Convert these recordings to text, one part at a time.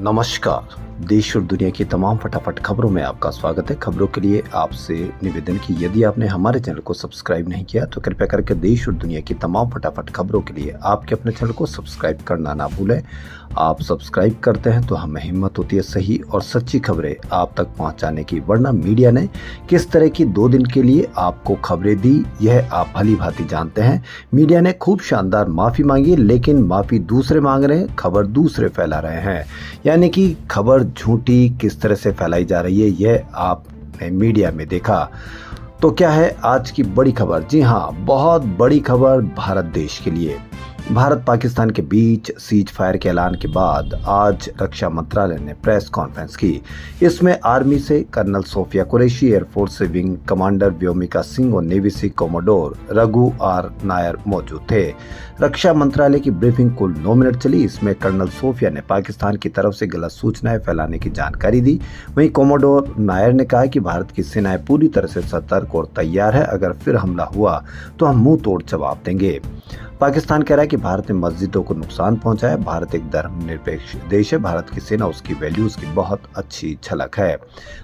नमस्कार। देश और दुनिया की तमाम फटाफट खबरों में आपका स्वागत है। खबरों के लिए आपसे निवेदन कि यदि आपने हमारे चैनल को सब्सक्राइब नहीं किया तो कृपया करके देश और दुनिया की तमाम फटाफट खबरों के लिए आपके अपने चैनल को सब्सक्राइब करना ना भूलें। आप सब्सक्राइब करते हैं तो हमें हिम्मत होती है सही और सच्ची खबरें आप तक पहुंचाने की, वरना मीडिया ने किस तरह की 2 दिन के लिए आपको खबरें दी यह आप भली भांति जानते हैं। मीडिया ने खूब शानदार माफी मांगी, लेकिन माफी दूसरे मांग रहे हैं, खबर दूसरे फैला रहे हैं। यानी कि खबर झूठी किस तरह से फैलाई जा रही है यह आपने मीडिया में देखा। तो क्या है आज की बड़ी खबर? जी हाँ, बहुत बड़ी खबर भारत देश के लिए। भारत पाकिस्तान के बीच सीज फायर के ऐलान के बाद आज रक्षा मंत्रालय ने प्रेस कॉन्फ्रेंस की। इसमें आर्मी से कर्नल सोफिया कुरैशी, एयरफोर्स से विंग कमांडर व्योमिका सिंह और नेवी से कोमोडोर रघु आर नायर मौजूद थे। रक्षा मंत्रालय की ब्रीफिंग कुल 9 मिनट चली। इसमें कर्नल सोफिया ने पाकिस्तान की तरफ से गलत सूचनाएं फैलाने की जानकारी दी। वहीं कोमोडोर नायर ने कहा कि भारत की सेनाएं पूरी तरह से सतर्क और तैयार है, अगर फिर हमला हुआ तो हम मुंह तोड़ जवाब देंगे। पाकिस्तान कह रहा है कि भारत ने मस्जिदों को नुकसान पहुंचाया। भारत एक धर्मनिरपेक्ष देश है। भारत की सेना उसकी वैल्यूज की बहुत अच्छी झलक है।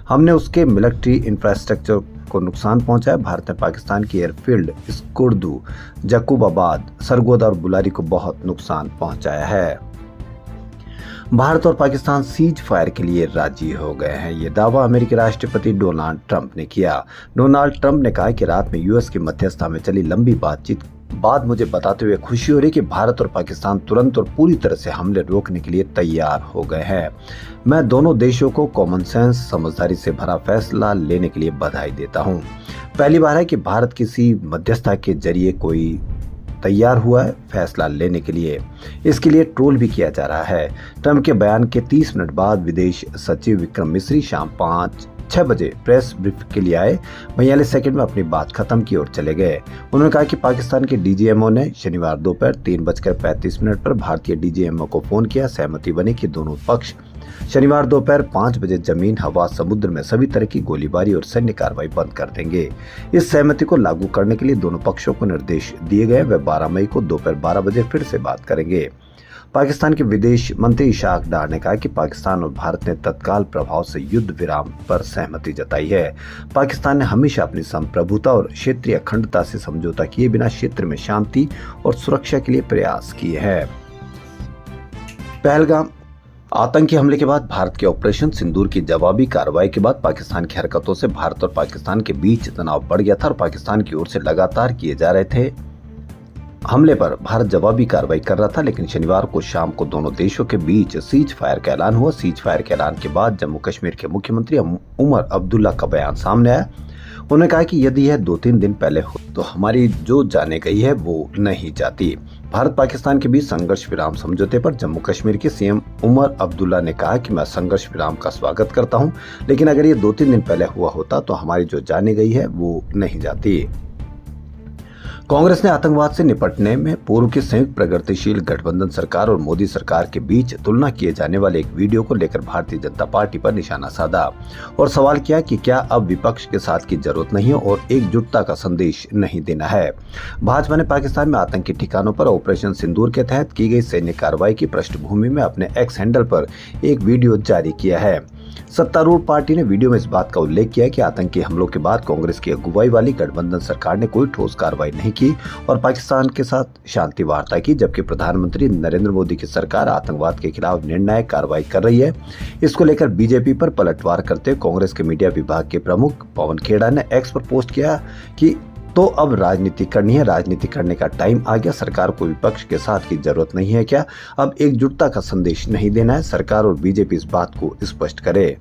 हमने उसके मिलिट्री इंफ्रास्ट्रक्चर को नुकसान पहुंचाया। भारत ने पाकिस्तान की एयरफील्ड स्कुर्दू, जकूबाबाद, सरगोदा और बुलारी को बहुत नुकसान पहुंचाया है। भारत और पाकिस्तान सीज फायर के लिए राजी हो गए हैं। ये दावा अमेरिकी राष्ट्रपति डोनाल्ड ट्रंप ने किया। डोनाल्ड ट्रंप ने कहा कि रात में यूएस की मध्यस्थता में चली लंबी बातचीत बाद मुझे बताते हुए खुशी हो रही कि भारत और पाकिस्तान तुरंत और पूरी तरह से हमले रोकने के लिए तैयार हो गए हैं। मैं दोनों देशों को कॉमन सेंस, समझदारी से भरा फैसला लेने के लिए बधाई देता हूं। पहली बार है कि भारत किसी मध्यस्थता के जरिए कोई तैयार हुआ है फैसला लेने के लिए। इसके लिए ट्रोल भी किया जा रहा है। ट्रंप के बयान के 30 मिनट बाद विदेश सचिव विक्रम मिस्री शाम 5-6 बजे प्रेस ब्रीफ के लिए आए। 42 सेकंड में अपनी बात खत्म की और चले गए। उन्होंने कहा कि पाकिस्तान के डीजीएमओ ने शनिवार दोपहर 3:35 पर भारतीय डीजीएमओ को फोन किया। सहमति बनी कि दोनों पक्ष शनिवार दोपहर 5 बजे जमीन, हवा, समुद्र में सभी तरह की गोलीबारी और सैन्य कार्रवाई बंद कर देंगे। इस सहमति को लागू करने के लिए दोनों पक्षों को निर्देश दिए गए। वे 12 मई को दोपहर 12 बजे फिर से बात करेंगे। पाकिस्तान के विदेश मंत्री इशाक डार ने कहा कि पाकिस्तान और भारत ने तत्काल प्रभाव से युद्ध विराम पर सहमति जताई है। पाकिस्तान ने हमेशा अपनी संप्रभुता और क्षेत्रीय अखंडता से समझौता किए बिना क्षेत्र में शांति और सुरक्षा के लिए प्रयास किए हैं। पहलगाम आतंकी हमले के बाद भारत के ऑपरेशन सिंदूर की जवाबी कार्रवाई के बाद पाकिस्तान की हरकतों से भारत और पाकिस्तान के बीच तनाव बढ़ गया था और पाकिस्तान की ओर से लगातार किए जा रहे थे हमले पर भारत जवाबी कार्रवाई कर रहा था। लेकिन शनिवार को शाम को दोनों देशों के बीच सीज फायर का ऐलान हुआ। सीज फायर के ऐलान के बाद जम्मू कश्मीर के मुख्यमंत्री उमर अब्दुल्ला का बयान सामने आया। उन्होंने कहा कि यदि यह 2-3 दिन पहले हो तो हमारी जो जाने गई है वो नहीं जाती। भारत पाकिस्तान के बीच संघर्ष विराम समझौते पर जम्मू कश्मीर के सीएम उमर अब्दुल्ला ने कहा कि मैं संघर्ष विराम का स्वागत करता हूं, लेकिन अगर ये 2-3 दिन पहले हुआ होता तो हमारी जो जाने गई है वो नहीं जाती। कांग्रेस ने आतंकवाद से निपटने में पूर्व की संयुक्त प्रगतिशील गठबंधन सरकार और मोदी सरकार के बीच तुलना किए जाने वाले एक वीडियो को लेकर भारतीय जनता पार्टी पर निशाना साधा और सवाल किया कि क्या अब विपक्ष के साथ की जरूरत नहीं है और एकजुटता का संदेश नहीं देना है। भाजपा ने पाकिस्तान में आतंकी ठिकानों पर ऑपरेशन सिंदूर के तहत की गई सैन्य कार्रवाई की पृष्ठभूमि में अपने एक्स हैंडल पर एक वीडियो जारी किया है। सत्तारूढ़ पार्टी ने वीडियो में इस बात का उल्लेख किया कि आतंकी हमलों के बाद कांग्रेस की अगुवाई वाली गठबंधन सरकार ने कोई ठोस कार्रवाई नहीं की और पाकिस्तान के साथ शांति वार्ता की, जबकि प्रधानमंत्री नरेंद्र मोदी की सरकार आतंकवाद के खिलाफ निर्णायक कार्रवाई कर रही है। इसको लेकर बीजेपी पर पलटवार करते कांग्रेस के मीडिया विभाग के प्रमुख पवन खेड़ा ने एक्स पर पोस्ट किया कि तो अब राजनीति करनी है, राजनीति करने का टाइम आ गया। सरकार को विपक्ष के साथ की जरूरत नहीं है क्या? अब एकजुटता का संदेश नहीं देना है? सरकार और बीजेपी इस बात को स्पष्ट करे।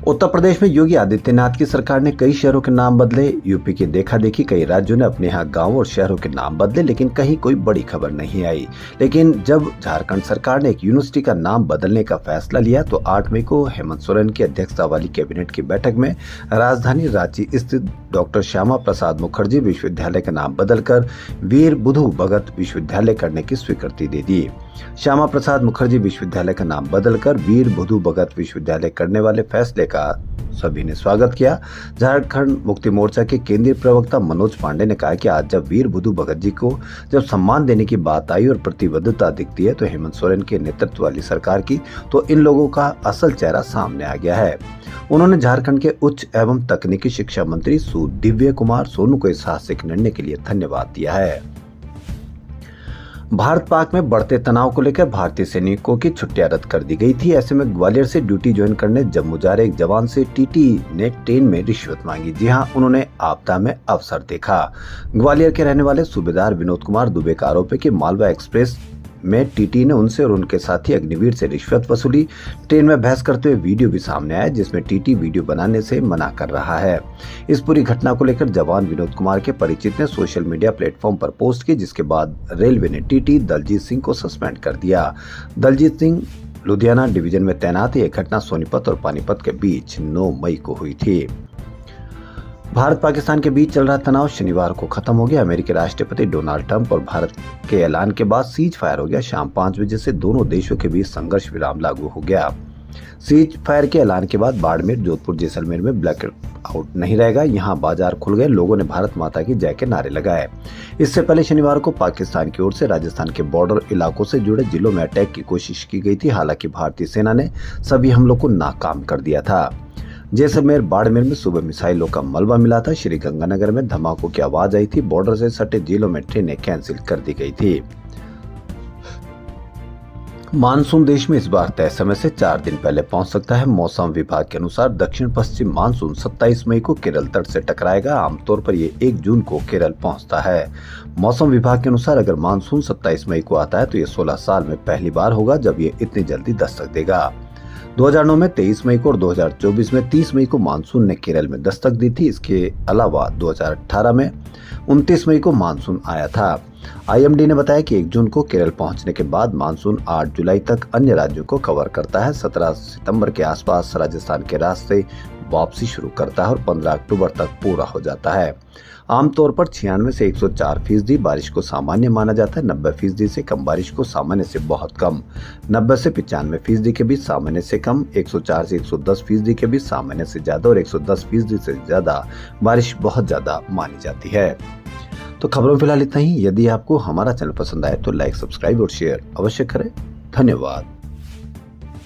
उत्तर प्रदेश में योगी आदित्यनाथ की सरकार ने कई शहरों के नाम बदले। यूपी की देखा देखी कई राज्यों ने अपने यहाँ गांवों और शहरों के नाम बदले, लेकिन कहीं कोई बड़ी खबर नहीं आई। लेकिन जब झारखंड सरकार ने एक यूनिवर्सिटी का नाम बदलने का फैसला लिया तो 8 मई को हेमंत सोरेन की अध्यक्षता वाली कैबिनेट की बैठक में राजधानी रांची स्थित डॉक्टर श्यामा प्रसाद मुखर्जी विश्वविद्यालय का नाम बदलकर वीर बुधु भगत विश्वविद्यालय करने की स्वीकृति दे दी। श्यामा प्रसाद मुखर्जी विश्वविद्यालय का नाम बदलकर वीर बुधु भगत विश्वविद्यालय करने वाले फैसले का सभी ने स्वागत किया। झारखंड मुक्ति मोर्चा के केंद्रीय प्रवक्ता मनोज पांडे ने कहा कि आज जब वीर बुधु भगत जी को जब सम्मान देने की बात आई और प्रतिबद्धता दिखती है तो हेमंत सोरेन के नेतृत्व वाली सरकार की, तो इन लोगों का असल चेहरा सामने आ गया है। उन्होंने झारखंड के उच्च एवं तकनीकी शिक्षा मंत्री सुदिव्य कुमार सोनू को इस साहसिक निर्णय के लिए धन्यवाद दिया है। भारत पाक में बढ़ते तनाव को लेकर भारतीय सैनिकों की छुट्टियां रद्द कर दी गई थी। ऐसे में ग्वालियर से ड्यूटी ज्वाइन करने जम्मू जा रहे एक जवान से टीटी ने ट्रेन में रिश्वत मांगी। जी हां, उन्होंने आपदा में अवसर देखा। ग्वालियर के रहने वाले सूबेदार विनोद कुमार दुबे का आरोप है कि मालवा एक्सप्रेस में टीटी ने उनसे और उनके साथी अग्निवीर से रिश्वत वसूली। ट्रेन में बहस करते हुए वीडियो भी सामने आया जिसमें टीटी वीडियो बनाने से मना कर रहा है। इस पूरी घटना को लेकर जवान विनोद कुमार के परिचित ने सोशल मीडिया प्लेटफॉर्म पर पोस्ट की, जिसके बाद रेलवे ने टीटी दलजीत सिंह को सस्पेंड कर दिया। दलजीत सिंह लुधियाना डिवीजन में तैनात। यह घटना सोनीपत और पानीपत के बीच 9 मई को हुई थी। भारत पाकिस्तान के बीच चल रहा तनाव शनिवार को खत्म हो गया। अमेरिकी राष्ट्रपति डोनाल्ड ट्रंप और भारत के ऐलान के बाद सीज फायर हो गया। शाम 5 बजे से दोनों देशों के बीच संघर्ष विराम लागू हो गया। सीज फायर के ऐलान के बाद बाड़मेर, जोधपुर, जैसलमेर में ब्लैक आउट नहीं रहेगा। यहाँ बाजार खुल गए। लोगों ने भारत माता की जय के नारे लगाए। इससे पहले शनिवार को पाकिस्तान की ओर से राजस्थान के बॉर्डर इलाकों से जुड़े जिलों में अटैक की कोशिश की गई थी। हालांकि भारतीय सेना ने सभी हमलों को नाकाम कर दिया था। जैसलमेर, बाड़मेर में सुबह मिसाइलों का मलबा मिला था। श्री गंगानगर में धमाकों की आवाज आई थी। बॉर्डर से सटे जिलों में ट्रेनें कैंसिल कर दी गई थी। मानसून देश में इस बार तय समय से 4 दिन पहले पहुंच सकता है। मौसम विभाग के अनुसार दक्षिण पश्चिम मानसून 27 मई को केरल तट से टकराएगा। आमतौर पर ये 1 जून को केरल पहुंचता है। मौसम विभाग के अनुसार अगर मानसून 27 मई को आता है तो ये 16 साल में पहली बार होगा जब ये इतनी जल्दी दस्तक देगा। 2009 में 23 मई को और 2024 में 30 मई को मानसून ने केरल में दस्तक दी थी। इसके अलावा 2018 में 29 मई को मानसून आया था। आईएमडी ने बताया कि 1 जून को केरल पहुंचने के बाद मानसून 8 जुलाई तक अन्य राज्यों को कवर करता है। 17 सितंबर के आसपास राजस्थान के रास्ते वापसी शुरू करता है और 15 अक्टूबर तक पूरा हो जाता है। आमतौर पर 96 से 104% बारिश को सामान्य माना जाता है। 90% से कम बारिश को सामान्य से बहुत कम, 90 से 95% के बीच सामान्य से कम, 104 से 110% के बीच सामान्य से ज्यादा और 110% से ज्यादा बारिश बहुत ज्यादा मानी जाती है। तो खबरों फिलहाल इतना ही। यदि आपको हमारा चैनल पसंद आए तो लाइक, सब्सक्राइब और शेयर अवश्य करें। धन्यवाद।